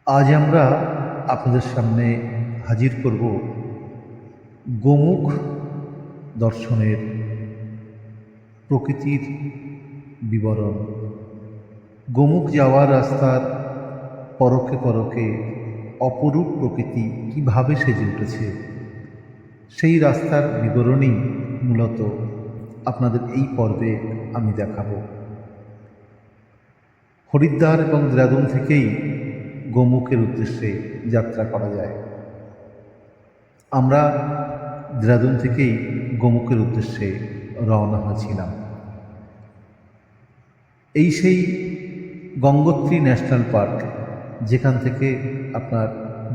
আজ আমরা আপনাদের সামনে হাজির করব গোমুখ দর্শনের প্রকৃতির বিবরণ। গোমুখ যাওয়ার রাস্তার পরকে পরকে অপরূপ প্রকৃতি কিভাবে সেজে উঠেছে, সেই রাস্তার বিবরণই মূলত আপনাদের এই পর্বে আমি দেখাবো। হরিদ্বার এবং দেরাদুন থেকেই গোমুখের উদ্দেশ্যে যাত্রা করা যায়। আমরা দেরাদুন থেকেই গোমুখের উদ্দেশ্যে রওনা হয়েছিলাম। এই সেই গঙ্গোত্রী ন্যাশনাল পার্ক, যেখান থেকে আপনার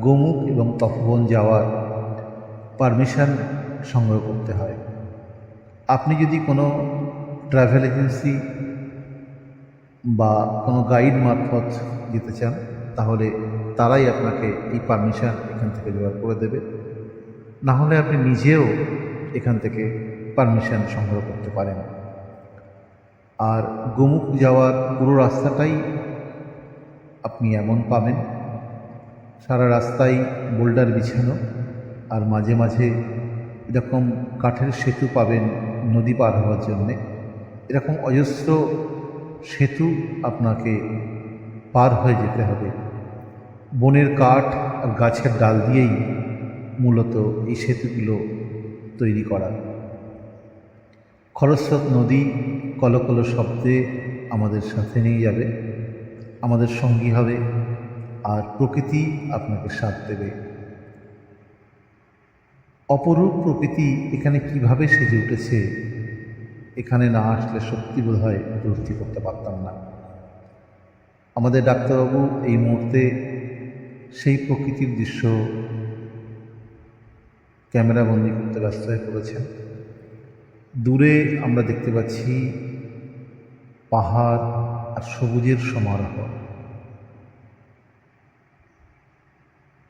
গোমুখ এবং তপোবন যাওয়ার পারমিশন সংগ্রহ করতে হয়। আপনি যদি কোনো ট্রাভেল এজেন্সি বা কোনো গাইড মারফত যেতে চান, তাহলে তারাই আপনাকে এই পারমিশন এখান থেকে জোগাড় করে দেবে। না হলে আপনি নিজেও এখান থেকে পারমিশন সংগ্রহ করতে পারেন। আর গোমুখ যাওয়ার পুরো রাস্তাটাই আপনি এমন পাবেন, সারা রাস্তায় বোল্ডার বিছানো, আর মাঝে মাঝে এরকম কাঠের সেতু পাবেন নদী পার হওয়ার জন্যে। এরকম অজস্র সেতু আপনাকে পার হয়ে যেতে হবে। বনের কাঠ আর গাছের ডাল দিয়েই মূলত এই সেতুগুলো তৈরি করা। খরস্রোত নদী কলকল শব্দে আমাদের সাথে নিয়ে যাবে, আমাদের সঙ্গী হবে, আর প্রকৃতি আপনাকে সাথ দেবে। অপরূপ প্রকৃতি এখানে কিভাবে সেজে উঠেছে, এখানে না আসলে সত্যি বোধ হয় উপলব্ধি করতে পারতাম না। আমাদের ডাক্তারবাবু এই মুহূর্তে সেই প্রকৃতির দৃশ্য ক্যামেরাবন্দি করতে ব্যস্ত হয়ে পড়েছেন। দূরে আমরা দেখতে পাচ্ছি পাহাড় আর সবুজের সমারোহ।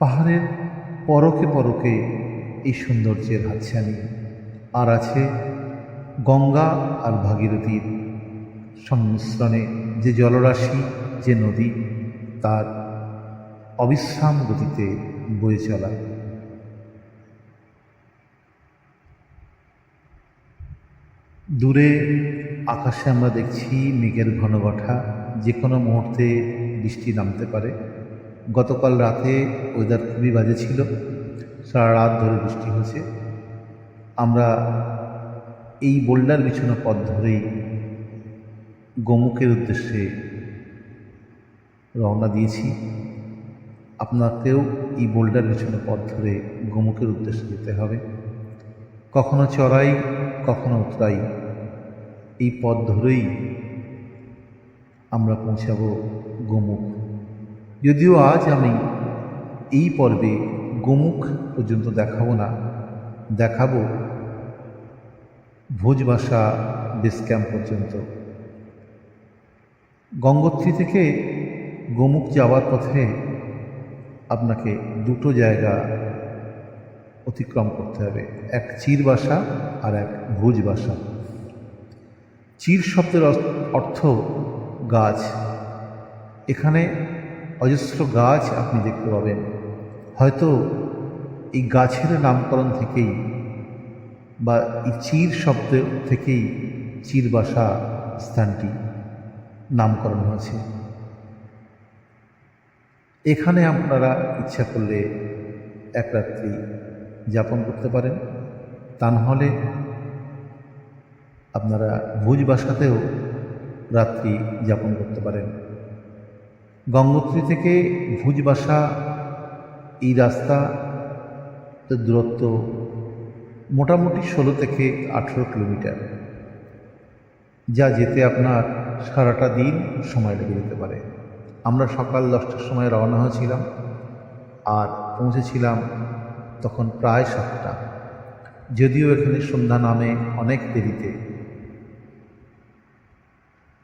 পাহাড়ের পরকে পরকে এই সৌন্দর্যের হাতছানি, আর আছে গঙ্গা আর ভাগীরথীর সংমিশ্রণে যে জলরাশি, যে নদী, তার অবিশ্রাম গতিতে বয়ে চলা। দূরে আকাশে আমরা দেখছি মেঘের ঘনঘটা, যে কোনো মুহূর্তে বৃষ্টি নামতে পারে। গতকাল রাতে ওয়েদার খুবই বাজে ছিল, সারা রাত ধরে বৃষ্টি হয়েছে। আমরা এই বোল্ডার বিছানো পথ ধরেই গোমুখের উদ্দেশ্যে রওনা দিয়েছি। আপনাকেও এই বোল্ডার বিছানো পথ ধরে গোমুখের উদ্দেশ্যে যেতে হবে। কখনো চড়াই, কখনো উতরাই, এই পথ ধরেই আমরা পৌঁছাবো গোমুখ। যদিও আজ আমি এই পর্বে গোমুখ পর্যন্ত দেখাবো না, দেখাবো ভোজবাসা বেস ক্যাম্প পর্যন্ত। গঙ্গোত্রী থেকে গোমুখ যাওয়ার পথে আপনাকে দুটো জায়গা অতিক্রম করতে হবে, এক চিরবাসা আর এক ভোজবাসা। চির শব্দের অর্থ গাছ। এখানে অজস্র গাছ আপনি দেখতে পাবেন। হয়তো এই গাছের নামকরণ থেকেই বা এই চির শব্দ থেকেই চিরবাসা স্থানটি নামকরণ হয়েছে। এখানে আপনারা ইচ্ছা করলে এক রাত্রি যাপন করতে পারেন, তা নাহলে আপনারা ভোজবাসাতেও রাত্রি যাপন করতে পারেন। গঙ্গোত্রী থেকে ভোজবাসা এই রাস্তা দূরত্ব মোটামুটি 16 থেকে 18 কিলোমিটার, যা যেতে আপনার সারাটা দিন সময় লেগে যেতে পারে। আমরা সকাল 10টার সময় রওনা হয়েছিলাম, আর পৌঁছেছিলাম তখন প্রায় 7টা। যদিও এখানে সন্ধ্যা নামে অনেক দেরিতে।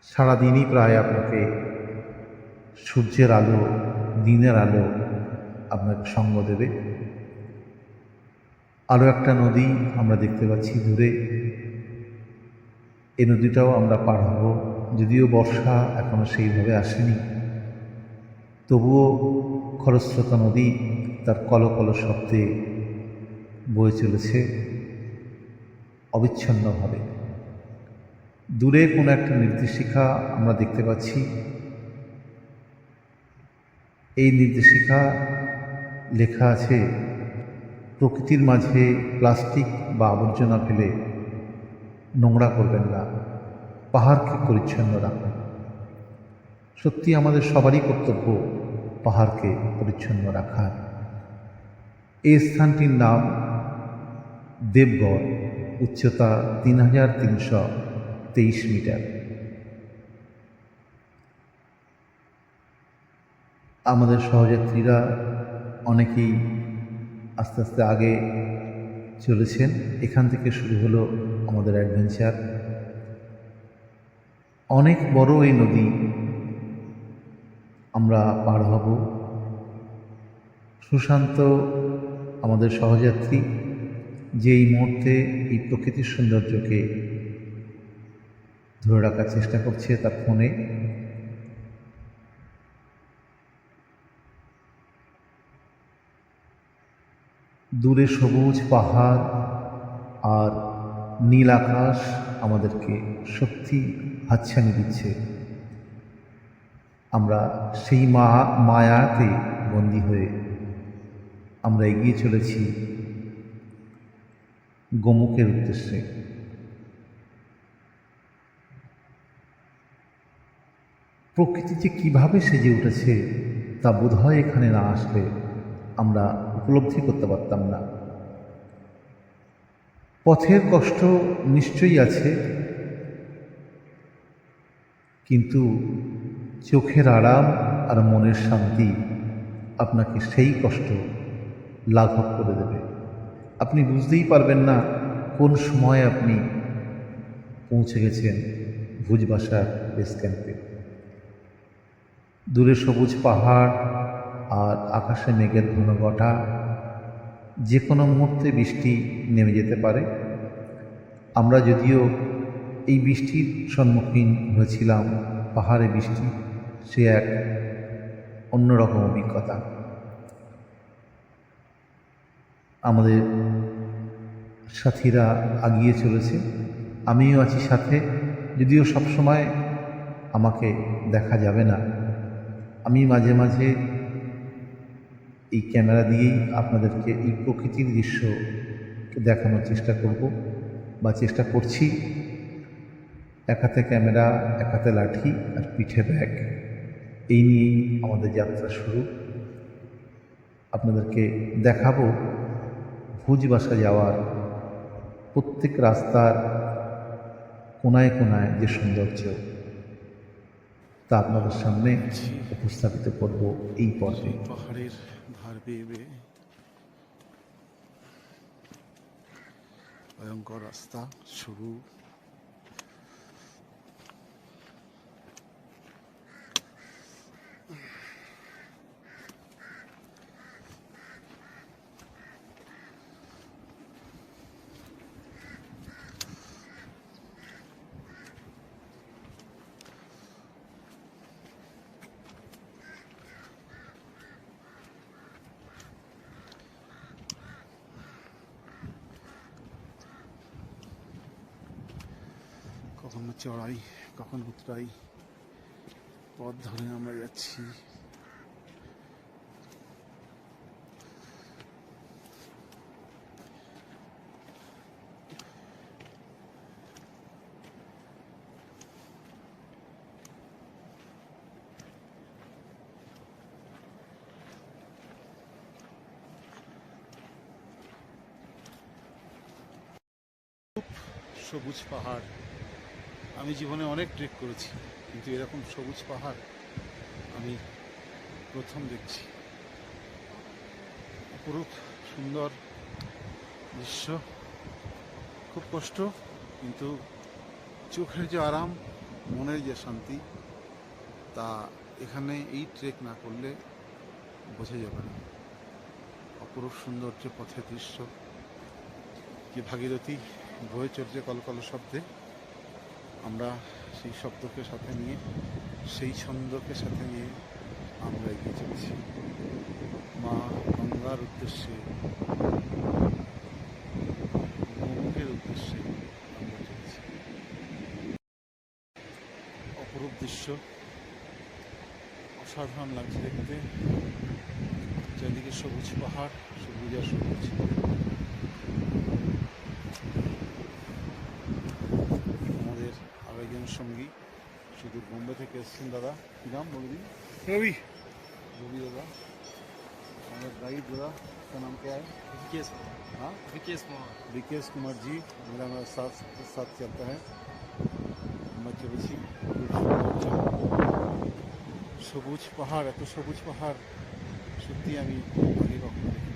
সারাদিনই প্রায় আপনাকে সূর্যের আলো, দিনের আলো আপনাকে সঙ্গ দেবে। আরও একটা নদী আমরা দেখতে পাচ্ছি দূরে, এই নদীটাও আমরা পার হব। যদিও বর্ষা এখনও সেইভাবে আসেনি, তবুও খরস্রোতা নদী তার কলকল শব্দে বয়ে চলেছে অবিচ্ছিন্নভাবে। দূরে কোনো একটা নির্দেশিকা আমরা দেখতে পাচ্ছি। এই নির্দেশিকা লেখা আছে, প্রকৃতির মাঝে প্লাস্টিক বা আবর্জনা ফেলে নোংরা করবেন না, পাহাড়কে পরিচ্ছন্ন রাখুন। সত্যি আমাদের সবারই কর্তব্য পাহাড়কে পরিচ্ছন্ন রাখার। এই স্থানটির নাম দেবগড়, উচ্চতা ৩,৩২৩ মিটার। আমাদের সহযাত্রীরা অনেকেই আস্তে আস্তে আগে চলেছেন। এখান থেকে শুরু হলো আমাদের অ্যাডভেঞ্চার। অনেক বড় এই নদী আমরা পার হব। সুশান্ত আমাদের সহযাত্রী, যে এই মুহূর্তে এই প্রকৃতির সৌন্দর্যকে ধরে রাখার চেষ্টা করছে তার ফোনে। দূরে সবুজ পাহাড় আর নীল আকাশ আমাদেরকে সত্যি হাতছানি দিচ্ছে। আমরা সেই মায়াতে বন্দী হয়ে আমরা এগিয়ে চলেছি গোমুখের উদ্দেশ্যে। প্রকৃতি যে কীভাবে সেজে উঠেছে তা বোধহয় এখানে না আসলে আমরা উপলব্ধি করতে পারতাম না। পথের কষ্ট নিশ্চয়ই আছে, কিন্তু চোখের আরাম আর মনের শান্তি আপনাকে সেই কষ্ট লাঘব করে দেবে। আপনি বুঝতেই পারবেন না কোন সময় আপনি পৌঁছে গেছেন ভুজবাসার বেস ক্যাম্পে। দূরে সবুজ পাহাড় আর আকাশে মেঘের ঘনঘটা। যে কোনো মুহূর্তে বৃষ্টি নেমে যেতে পারে। আমরা যদিও এই বৃষ্টির সম্মুখীন হয়েছিলাম, পাহাড়ে বৃষ্টি, সে এক অন্যরকম অভিজ্ঞতা। আমাদের সাথীরা আগিয়ে চলেছে, আমিও আছি সাথে। যদিও সবসময় আমাকে দেখা যাবে না, আমি মাঝে মাঝে এই ক্যামেরা দিয়েই আপনাদেরকে এই প্রকৃতির দৃশ্য দেখানোর চেষ্টা করব বা চেষ্টা করছি। এক হাতে ক্যামেরা, এক হাতে লাঠি আর পিঠে ব্যাগ, এই নিয়েই আমাদের যাত্রা শুরু। আপনাদেরকে দেখাবো ভুজবাসা যাওয়ার প্রত্যেক রাস্তার কোনায় কোনায় যে সৌন্দর্য, তা আপনাদের সামনে উপস্থাপিত করব এই পর্বে। পাহাড়ের ধার বেয়ে বেয়ে ভয়ঙ্কর রাস্তা শুরু। কখনো চড়াই, কখনো উতরাই, পথ ধরে আমরা যাচ্ছি। সবুজ পাহাড়। আমি জীবনে অনেক ট্রেক করেছি, কিন্তু এরকম সবুজ পাহাড় আমি প্রথম দেখছি। অপরূপ সুন্দর দৃশ্য, খুব কষ্ট, কিন্তু চোখের যে আরাম, মনের যে শান্তি, তা এখানে এই ট্রেক না করলে বোঝা যাবে না। অপরূপ সৌন্দর্য পথের দৃশ্য, যে ভাগীরথী বয়ে চলছে কলকল শব্দে। আমরা সেই শব্দকে সাথে নিয়ে, সেই ছন্দকে সাথে নিয়ে আমরা এগিয়ে চলেছি। মা গঙ্গার উদ্দেশ্যে, গোমুখের উদ্দেশ্যে আমরা চলেছি। অপরূপ দৃশ্য, অসাধারণ লাগছে দেখতে। চারিদিকে সবুজ পাহাড়, সবুজ আর সবুজ। আমাদের আরেকজন সঙ্গী সুদূর বোম্বে থেকে এসেছেন দাদা, কি নাম বলে দিন? रवि रवि दादा, हमारे गाइड दादा का नाम क्या है? विकेश हाँ, विकेश कुमार विकेश कुमार जी मेरा हमारे साथ साथ चलता है। আমরা চলেছি খুব সৌন্দর্য, সবুজ পাহাড়, এত সবুজ পাহাড় সত্যি আমি আগে কখনো দেখিনি।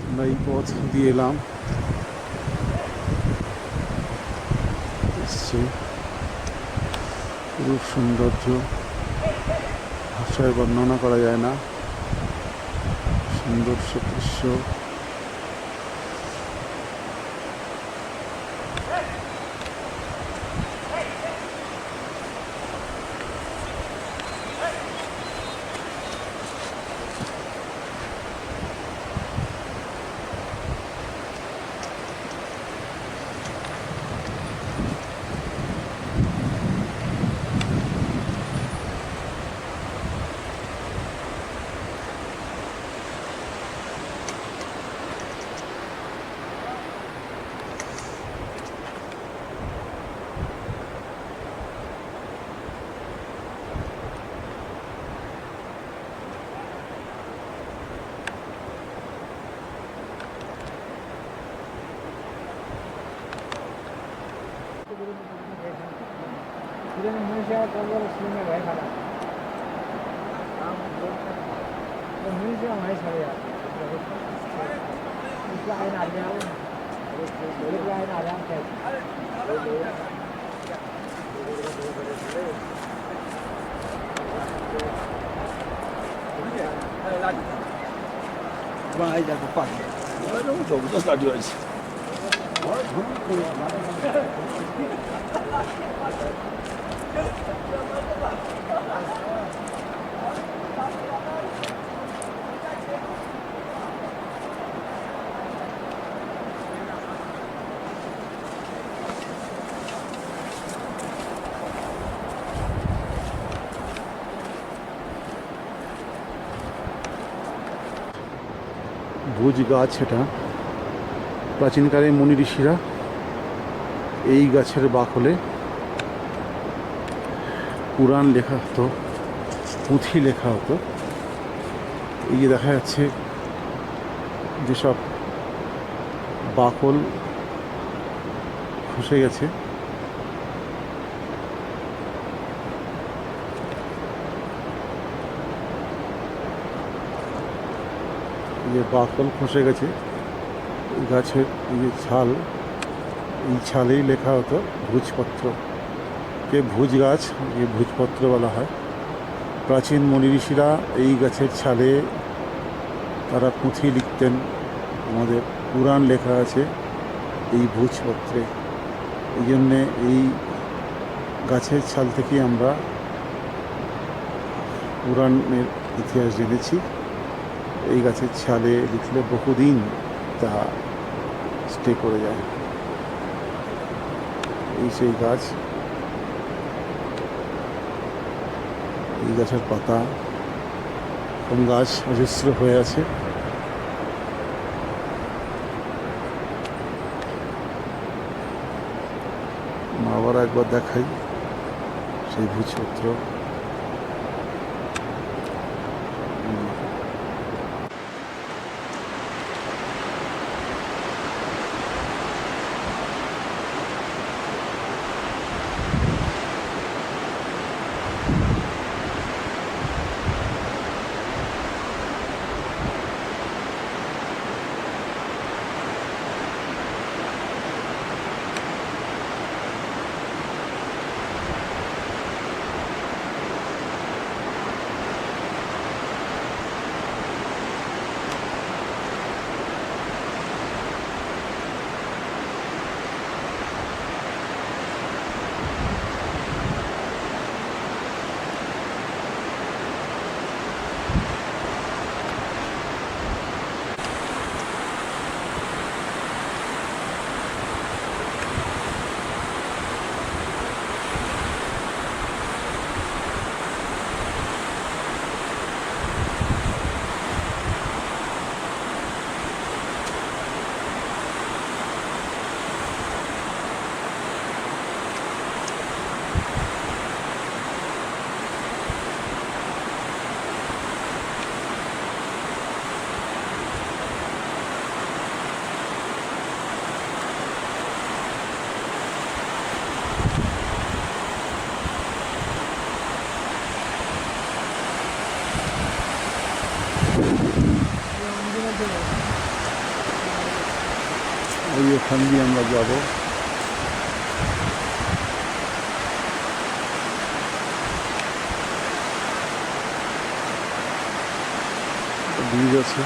আমরা এই পথ দিয়ে এলাম, এসছে খুব সৌন্দর্য, ভাষায় বর্ণনা করা যায় না। সুন্দর সব দৃশ্য, ভুজ গাছ। এটা প্রাচীনকালে মুনি ঋষিরা এই গাছের বাকলে পুরাণ লেখা হতো, পুঁথি লেখা হতো। এই যে দেখা যাচ্ছে যেসব বাকল খসে গেছে, যে বাকল খসে গেছে এই গাছের, এই যে ছাল, এই ছালেই লেখা হতো ভোজপত্র। কে ভোজ গাছ, যে ভোজপত্র বলা হয়। প্রাচীন মুনি ঋষিরা এই গাছের ছালে তারা পুঁথি লিখতেন। আমাদের পুরাণ লেখা আছে এই ভোজপত্রে। এই জন্যে এই গাছের ছাল থেকেই আমরা পুরাণের ইতিহাস জেনেছি। এই গাছের ছালে লিখলে বহুদিন তা স্টে করে যায়। এই সেই গাছ, এই গাছের পাতা কোন গাছ অজস্র হয়ে আছে। আবার একবার দেখাই সেই ভোজপত্র। ওই ওখান দিয়ে আমরা যাব। ব্রিজ আছে।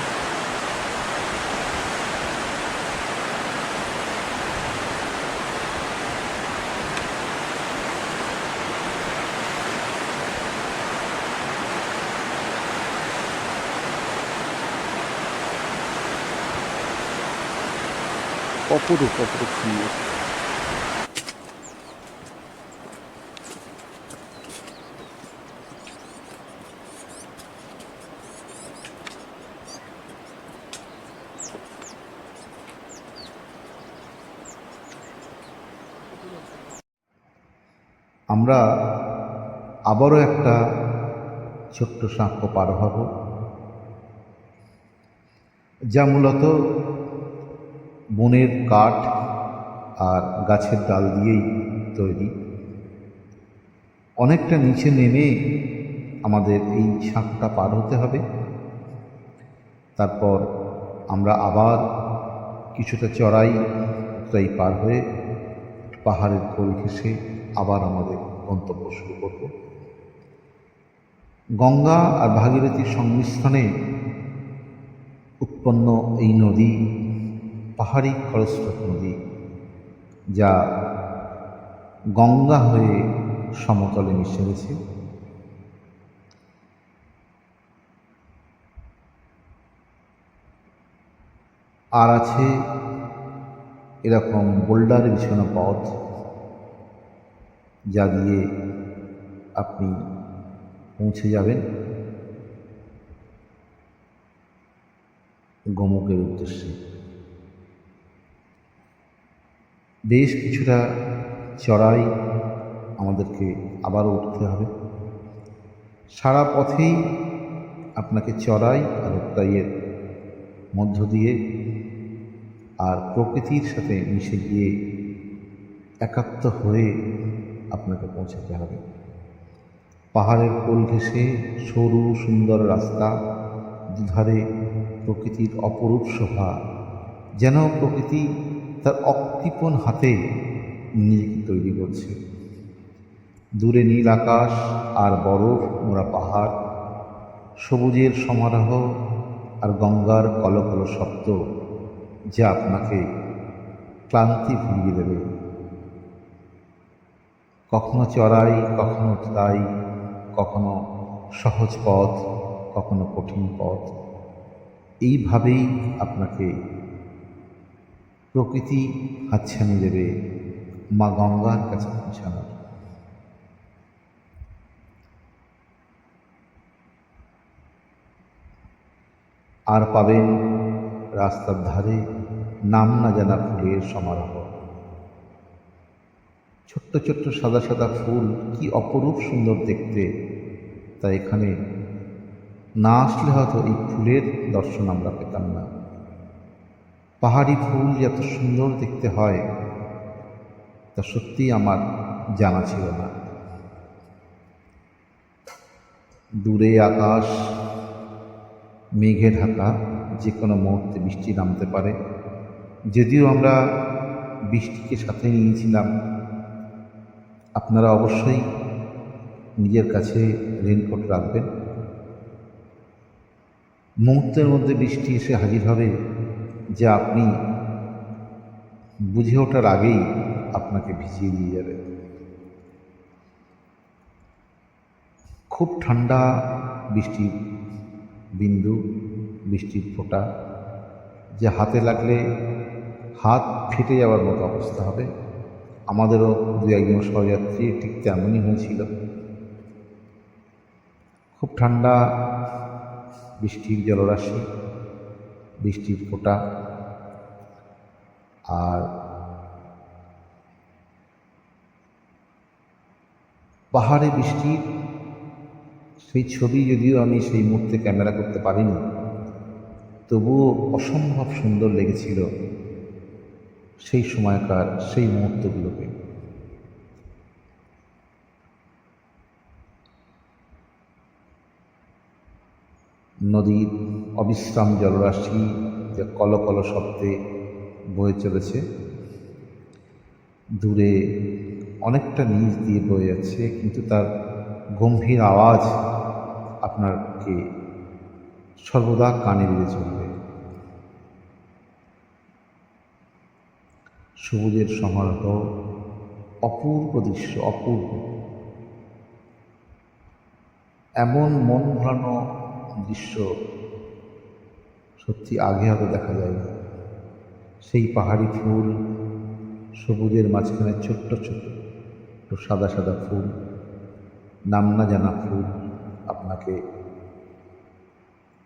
অপরূপ অপরূপ সুন্দর। আমরা আবারও একটা ছোট্ট সাঁকো পার হব, যা মূলত বনের কাঠ আর গাছের ডাল দিয়েই তৈরি। অনেকটা নিচে নেমে আমাদের এই সাঁকোটা পার হতে হবে। তারপর আমরা আবার কিছুটা চড়াই পার হয়ে পাহাড়ের কোল ঘেঁষে আবার আমাদের গন্তব্য শুরু করব। গঙ্গা আর ভাগীরথীর সংমিশ্রণে উৎপন্ন এই নদী পাহাড়ি খরস্রোত নদী, যা গঙ্গা হয়ে সমতলে মিশে গেছে। আর আছে এরকম বোল্ডার বিছানো পথ, যা দিয়ে আপনি পৌঁছে যাবেন গোমুখের উদ্দেশ্যে। বেশ কিছুটা চড়াই আমাদেরকে আবারও উঠতে হবে। সারা পথেই আপনাকে চড়াই আর উৎরাইয়ের মধ্য দিয়ে আর প্রকৃতির সাথে মিশে গিয়ে একাত্ম হয়ে আপনাকে পৌঁছাতে হবে। পাহাড়ের কোল ঘেঁষে সরু সুন্দর রাস্তা, দুধারে প্রকৃতির অপরূপ শোভা, যেন প্রকৃতি তার অকৃপণ হাতে নিজেকে তৈরি করছে। দূরে নীল আকাশ আর বরফ মোড়া পাহাড়, সবুজের সমারোহ আর গঙ্গার কলকল শব্দ, যা আপনাকে ক্লান্তি ভুলিয়ে দেবে। কখনো চড়াই, কখনো তাই, কখনো সহজ পথ, কখনো কঠিন পথ। এইভাবেই আপনাকে প্রকৃতি হাতছানি দেবে মা গঙ্গার কাছে পৌঁছানোর। আর পাবেন রাস্তার ধারে নাম না জানা ফুলের সমারোহ। ছোট্ট ছোট্ট সাদা সাদা ফুল কি অপরূপ সুন্দর দেখতে, তাই এখানে না আসলে হয়তো এই ফুলের দর্শন আমরা পেতাম না। পাহাড়ি ফুল এত সুন্দর দেখতে হয় তা সত্যিই আমার জানা ছিল না। দূরে আকাশ মেঘে ঢাকা, যে কোনো মুহূর্তে বৃষ্টি নামতে পারে। যদিও আমরা বৃষ্টিকে সাথে নিয়েছিলাম, আপনারা অবশ্যই নিজের কাছে রেনকোট রাখবেন। মুহূর্তের মধ্যে বৃষ্টি এসে হাজির হবে, যা আপনি বুঝে ওঠার আগেই আপনাকে ভিজিয়ে দিয়ে যাবে। খুব ঠান্ডা বৃষ্টির বিন্দু, বৃষ্টির ফোঁটা, যে হাতে লাগলে হাত ফেটে যাওয়ার মতো অবস্থা হবে। আমাদেরও দু একজন সহযাত্রী ঠিক তেমনই হয়েছিল। খুব ঠান্ডা বৃষ্টির জলরাশি, বৃষ্টির ফোঁটা, আর পাহাড়ে বৃষ্টির সেই ছবি যদিও আমি সেই মুহূর্তে ক্যামেরা করতে পারিনি, তবুও অসম্ভব সুন্দর লেগেছিল সেই সময়কার সেই মুহূর্তগুলোকে। নদীর অবিশ্রাম জলরাশি, যা কলকল শব্দে বয়ে চলেছে। দূরে অনেকটা নিচ দিয়ে বয়ে যাচ্ছে, কিন্তু তার গম্ভীর আওয়াজ আপনাকে সর্বদা কানে বেজে চলবে। সবুজের সমারোহ, অপূর্ব দৃশ্য, অপূর্ব। এমন মন ভোলানো দৃশ্য সত্যি আগে হয়তো দেখা যায়নি। সেই পাহাড়ি ফুল, সবুজের মাঝখানে ছোট্ট ছোট্ট সাদা সাদা ফুল, নাম না জানা ফুল আপনাকে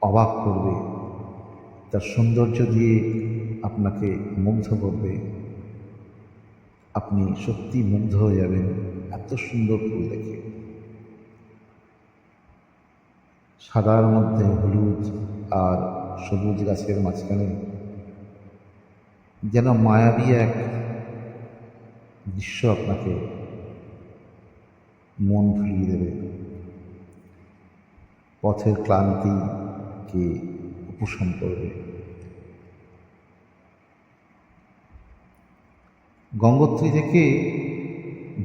অবাক করবে, তার সৌন্দর্য দিয়ে আপনাকে মুগ্ধ করবে। আপনি সত্যি মুগ্ধ হয়ে যাবেন এত সুন্দর ফুল দেখে। সাদার মধ্যে হলুদ আর সবুজ গাছের মাঝখানে যেন মায়াবী এক দৃশ্য আপনাকে মন ভুলিয়ে দেবে, পথের ক্লান্তিকে উপশম করবে। গঙ্গোত্রী থেকে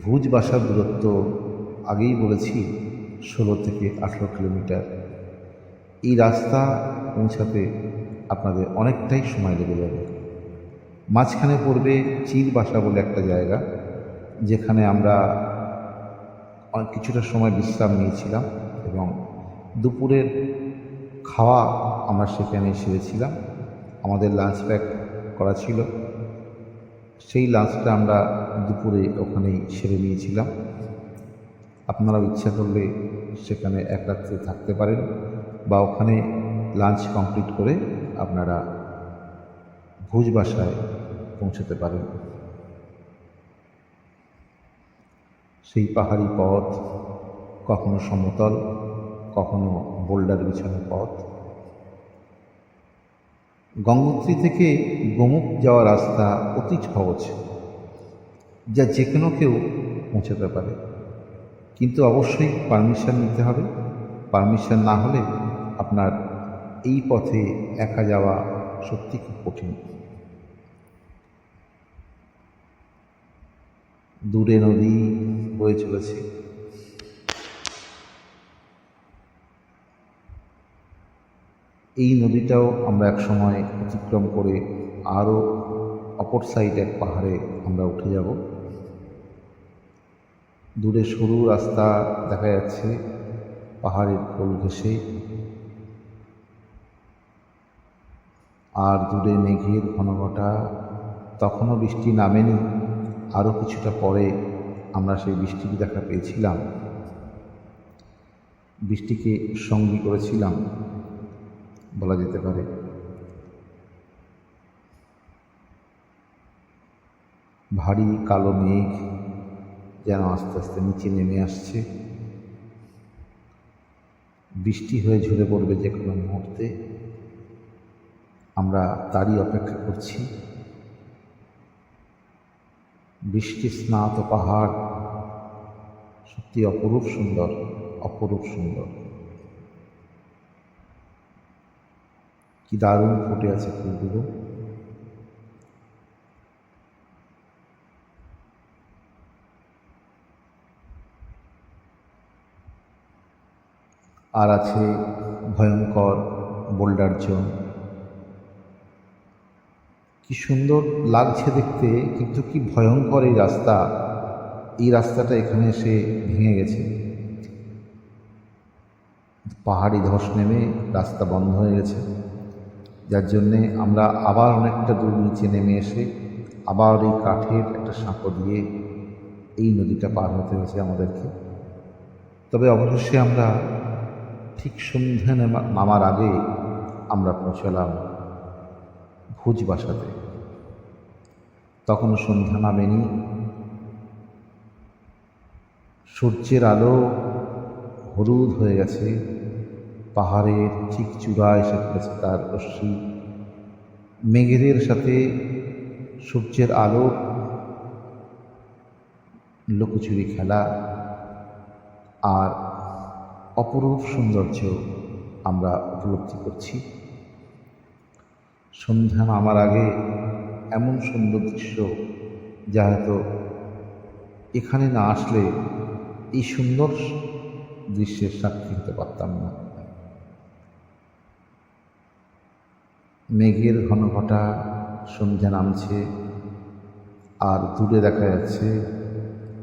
ভুজ বাসার দূরত্ব আগেই বলেছি 16 থেকে 18 কিলোমিটার। এই রাস্তা পৌঁছাতে আপনাদের অনেকটাই সময় লেগে যাবে। মাঝখানে পড়বে চিল বাসা বলে একটা জায়গা, যেখানে আমরা কিছুটা সময় বিশ্রাম নিয়েছিলাম এবং দুপুরের খাওয়া আমরা সেখানে সেরেছিলাম। আমাদের লাঞ্চ প্যাক করা ছিল, সেই লাঞ্চটা আমরা দুপুরে ওখানেই সেরে নিয়েছিলাম। আপনারা ইচ্ছা করলে সেখানে এক রাত্রে থাকতে পারেন বা ওখানে লাঞ্চ কমপ্লিট করে আপনারা ভুজ বাসায় পৌঁছতে পারেন। সেই পাহাড়ি পথ, কখনো সমতল, কখনো বোল্ডার বিছানো পথ। গঙ্গোত্রী থেকে গোমুখ যাওয়ার রাস্তা অতি সহজ, যা যে কোনো কেউ পৌঁছাতে পারে, কিন্তু অবশ্যই পারমিশন নিতে হবে। পারমিশন না হলে আপনার এই পথে একা যাওয়া সত্যি খুব কঠিন। দূরে নদী বয়ে চলেছে, এই নদীটাও আমরা এক সময় অতিক্রম করে আরও অপর সাইডে এক পাহাড়ে আমরা উঠে যাব। দূরে সরু রাস্তা দেখা যাচ্ছে পাহাড়ের কোল ঘেঁষে, আর দূরে মেঘের ঘনঘটা। তখনও বৃষ্টি নামেনি, আরও কিছুটা পরে আমরা সেই বৃষ্টিকে দেখা পেয়েছিলাম, বৃষ্টিকে সঙ্গী করেছিলাম বলা যেতে পারে। ভারী কালো মেঘ যেন আস্তে আস্তে নিচে নেমে আসছে, বৃষ্টি হয়ে ঝরে পড়বে যে কোনো মুহূর্তে। আমরা তারই অপেক্ষা করছি। বৃষ্টি স্নাত পাহাড় সত্যি অপরূপ সুন্দর, অপরূপ সুন্দর। কি দারুণ ফুটে আছে ফুলগুলো। আর আছে ভয়ঙ্কর বোল্ডার জোন। কি সুন্দর লাগছে দেখতে, কিন্তু কি ভয়ঙ্কর এই রাস্তা। এই রাস্তাটা এখানে এসে ভেঙে গেছে, পাহাড়ি ধস নেমে রাস্তা বন্ধ হয়ে গেছে, যার জন্যে আমরা আবার অনেকটা দূর নিচে নেমে এসে আবার এই কাঠের একটা সাঁকো দিয়ে এই নদীটা পার হতে হয়েছে আমাদেরকে। তবে অবশেষে আমরা ঠিক সন্ধ্যা নামার আগে আমরা পৌঁছলাম ভুজ বাসাতে। তখনও সন্ধ্যা নামেনি, সূর্যের আলো হলুদ হয়ে গেছে, পাহাড়ের ঠিক চূড়ায় এসে পড়েছে তার রশ্মি। মেঘের সাথে সূর্যের আলো লুকোচুরি খেলা, আর অপরূপ সৌন্দর্য আমরা উপলব্ধি করছি। সন্ধ্যা নামার আগে এমন সুন্দর দৃশ্য যা হয়তো এখানে না আসলে এই সুন্দর দৃশ্যের সাক্ষী হতে পারতাম না। মেঘের ঘনঘটা সন্ধ্যা নামছে, আর দূরে দেখা যাচ্ছে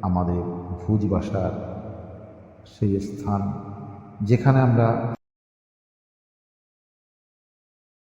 আমাদের ভুজ বাসার সেই স্থান, যেখানে আমরা